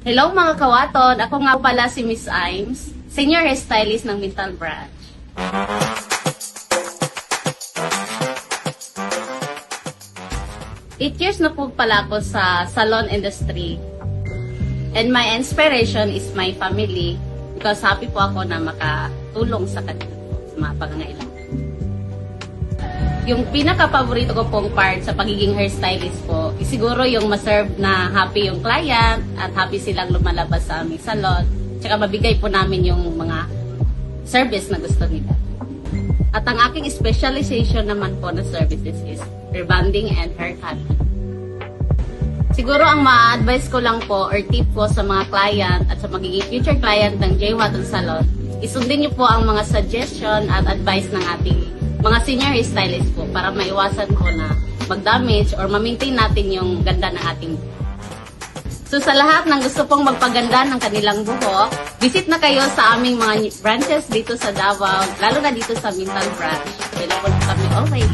Hello mga kawaton, ako nga pala si Miss Imes, Senior Hairstylist ng Mintal Branch. 8 years na po pala ako sa salon industry. And my inspiration is my family because happy po ako na makatulong sa kanila sa mga pangangailangan. Yung pinaka-paborito ko pong part sa pagiging hairstylist po is siguro yung ma-serve na happy yung client at happy silang lumalabas sa aming salon. Tsaka mabigay po namin yung mga service na gusto nila. At ang aking specialization naman po na services is rebonding and haircut. Siguro ang ma-advise ko lang po or tip ko sa mga client at sa magiging future client ng J. Watton Salon, isundin niyo po ang mga suggestion at advice ng ating mga senior hairstylist po para maiwasan po na mag-damage or ma-maintain natin yung ganda ng ating buhok. So sa lahat ng gusto pong magpaganda ng kanilang buhok, visit na kayo sa aming mga branches dito sa Davao, lalo na dito sa Mintal Branch. Available po kami always.